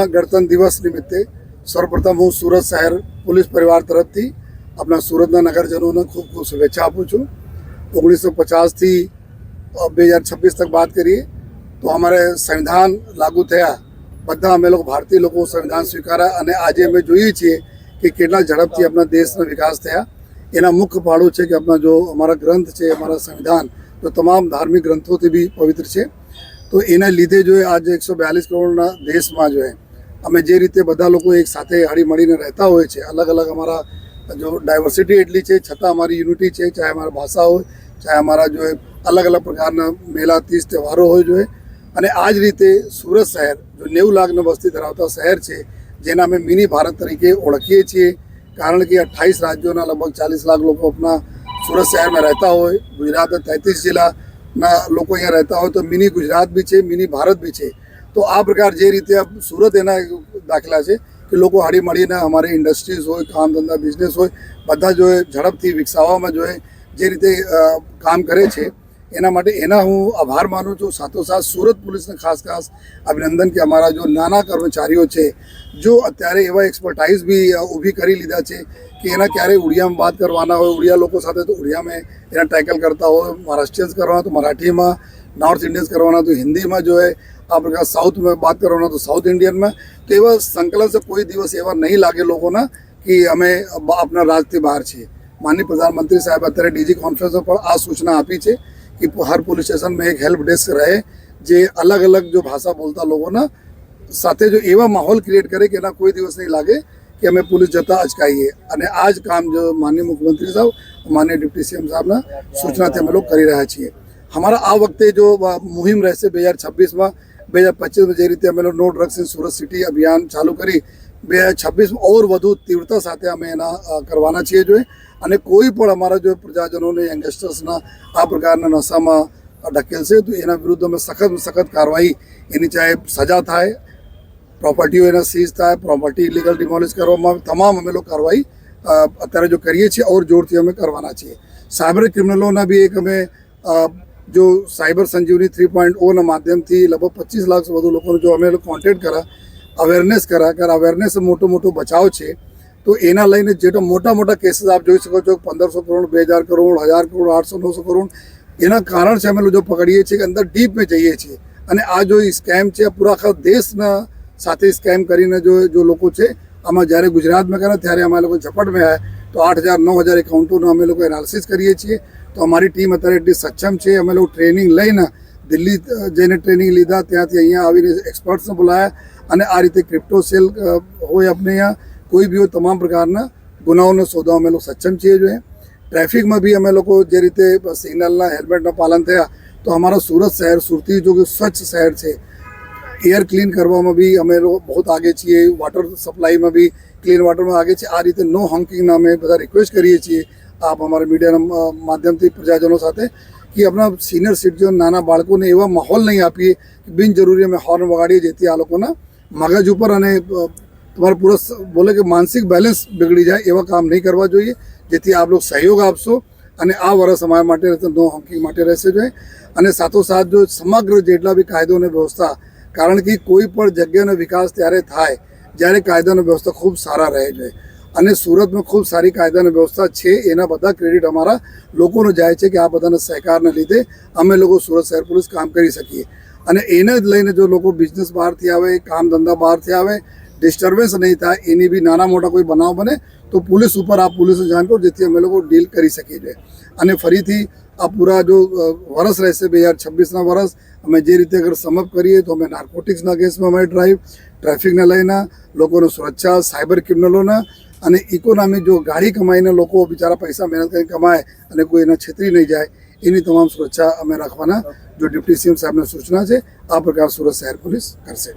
ગણતંત્ર દિવસ નિમિત્તે સર્વપ્રથમ હું સુરત શહેર પોલીસ પરિવાર તરફથી આપણા સુરતના નગરજનોને ખૂબ ખૂબ શુભેચ્છા આપું છું। 1950થી 2026 તક बात કરીએ તો અમારે સંવિધાન લાગુ થયા, બધા અમે લોકો ભારતીય લોકો સંવિધાન સ્વીકાર્યા અને આજે અમે જોઈએ છીએ કે કેટલા ઝડપથી આપણા દેશનો વિકાસ થયા। એના મુખ્ય પાડો છે કે આપણા જો અમારા ગ્રંથ છે, અમારા સંવિધાન जो तमाम धार्मिक ग्रंथों से भी पवित्र है, तो एना लीधे जो है आज 142 करोड़ देश में जो है अमे जे रीते बधा लोग एक साथ हળી મળીને रहता हो, अलग अलग हमारा जो डायवर्सिटी एटली है छता हमारी यूनिटी है, चाहे हमारा भाषा हो, चाहे हमारा जो है अलग अलग प्रकार मेला तीज त्यौहारों हो जो है। अने आज रीते सूरत शहर जो 90 लाख वस्ती धरावता शहर है, जेना अमे मिनी भारत तरीके ओळखीए छीए, कारण कि 28 राज्यों लगभग 40 लाख लोग अपना सूरत शहर में रहता हो। गुजरात में 33 जिला लोग अँ रहता हो, तो मिनी गुजरात भी है, मिनी भारत भी है। तो आ प्रकार जे रीते अब सूरत एना दाखला है कि लोग हળી મળીને हमारे इंडस्ट्रीज हो, काम धंधा बिजनेस हो, बधा जो है झड़पथी विकसाववामां जो है जे रीते काम करे छे एना माटे एना हूँ आभार मानु छूँ। साथोसाथ सूरत पुलिस ने खास खास अभिनंदन कि अमारा जो नाना कर्मचारीओ छे जो अत्यारे एवा एक्सपर्टाइज भी ऊभी करी लीधा छे कि एना क्यारे उड़िया में बात करवाना हो, उड़िया लोगों साथे तो उड़िया में एना टैकल करता हो, महाराष्ट्रियंस करवाना तो मराठी में, नॉर्थ इंडियंस करवाना तो हिंदी में जो है आ प्रकार साउथ में बात करवाना तो साउथ इंडियन में। तो एवा संकलन से कोई दिवस एवा नहीं लागे लोगों ने कि अमे अपना राज्य बहार छे। माननीय प्रधानमंत्री साहेब अत्यारे डीजी कॉन्फ्रेंस पर आ सूचना आपी है कि हर पुलिस स्टेशन में एक हेल्प डेस्क रहे, जे अलग अलग जो भाषा बोलता लोगों ने साथे जो एवा माहौल क्रिएट करे कि एना कोई दिवस नहीं लागे कि अमे पुलिस जता अचकाईए। अने आज काम जो माननीय मुख्यमंत्री साहब, माननीय डिप्टी सीएम साहब ने सूचना थी अमे लोग करी रह्या छीए। हमारा आ वखते जो मुहिम रहेशे 2026 में 2025 में जे रीते अमे no drugs in Surat city अभियान चालू करी 2026 में और वधु तीव्रता साथे अमे एना करवाना छीए जो अने कोई पण अमारा जो प्रजाजनों ने यंगस्टर्सना आ प्रकारना नशामां ढकेलशे तो एना विरुद्ध में सख्त में सख्त कार्रवाई एनी चाहे सजा थाय, प्रॉपर्टी एना सीज थाय, प्रॉपर्टी इलीगल डिमोलिश करवामां तमाम अमे लोग कार्रवाई अत्यारे जो करीए छीए और जोरथी अमे करवाना छीए। साइबर क्रिमिनलोना भी एक अमे जो साइबर संजीवनी 3.0 ना माध्यम थी लगभग 25 लाख से વધુ लोगों जो अमे कॉन्टेक्ट करा, अवेरनेस करा कर अवेरनेस से मोटो मोटो बचाव है। तो एना लईने जेटो मोटा मोटा केसेस आप जोई शको छो 1500 करोड़ 2000 करोड़ 1000 करोड़ 800 900 करोड़ एना कारण से अमे लोग जो पकड़ीए छे अंदर डीप में जाइए छे। अने आ जो स्केम है पूरा आखा देशना साथे स्केम करीने जो लोग है आमा ज्यारे गुजरात में करा त्यारे अमे लोग झपट में आया तो 8000 9000 एकाउंटों अमे लोग एनालिसिस करीए छीए। तो अमारी टीम अत्यारे एटली सक्षम है, अमे लोग ट्रेनिंग लईने दिल्ली जईने ट्रेनिंग लीधा, त्यांथी अहींया आवीने एक्सपर्ट्सने बोलाया अने आ रीते क्रिप्टो सेल होय अपने अहींया कोई भी हो तमाम प्रकारना गुनाओने शोधवा अमे लोग सक्षम छीए। जो है ट्रेफिक में भी अमे लोग जे रीते सिग्नलना हेल्मेटना पालन थया तो अमारा सूरत शहर सुरती जो कि स्वच्छ शहर है, एयर क्लीन करवामां भी अमे लोग बहुत आगे छीए, वाटर सप्लाई में भी क्लीन वाटर में आगे छे। आ रीते नो हॉकिंग अमे बधा रिक्वेस्ट करीए छीए आप हमारे मीडिया माध्यम थी प्रजाजनों साथे कि अपना सीनियर सिटीजन नाना बाळकोने एवा माहौल नहीं आपीए कि बिनजरूरी अमे हॉर्न वगाड़ीए जेथी आ लोकोना मगज पर अने तुम्हारा पूरा बोले कि मानसिक बैलेंस बिगड़ी जाए एवा काम नहीं करवा जोईए, जेथी आप लोग सहयोग आपशो अने आ वर्ष अमारा माटे नो हॉकिंग माटे रहेशे। जो अने साथोसाथ जो समग्र जेटला भी कायदो ने व्यवस्था, कारण कि कोई पण जग्यानो विकास त्यारे थाय ज्यारे कायदानो व्यवस्था खूब सारा रहे। जो अने सूरत में खूब सारी कायदानी व्यवस्था है, एना बधा क्रेडिट अमारा लोकोने जाय छे कि आ बधाना सहकारने लीधे अमे लोग सूरत शहर पुलिस काम करी सकीए। अने एने लईने जो लोग बिजनेस बहारथी आवे, काम धंधा बहारथी आवे, डिस्टर्बेंस नहीं था एनी भी नाना मोटा कोई बनाव बने तो पुलिस ऊपर आप पुलिस जाण करो जेथी अमे लोग डील करी सकीए। अने फरीथी आ पूरा जो वर्ष रहेशे 2026 ना वर्ष अमे जे रीते अगर समप करीए तो अमे नार्कोटिक्सना केसमां अमे ड्राइव, ट्रेफिकने लईने लोकोनी सुरक्षा, साइबर क्रिमिनलोना अने इकोनॉमी जो गाड़ी कमाईने लोको बिचारा पैसा मेहनत करीने कमाए अने कोई एने छेतरी नहीं जाए एनी तमाम सुरक्षा अमे राखवाना जो डिप्टी सीएम साहेबने सूचना है आ प्रकार सूरत शहर पुलिस करशे।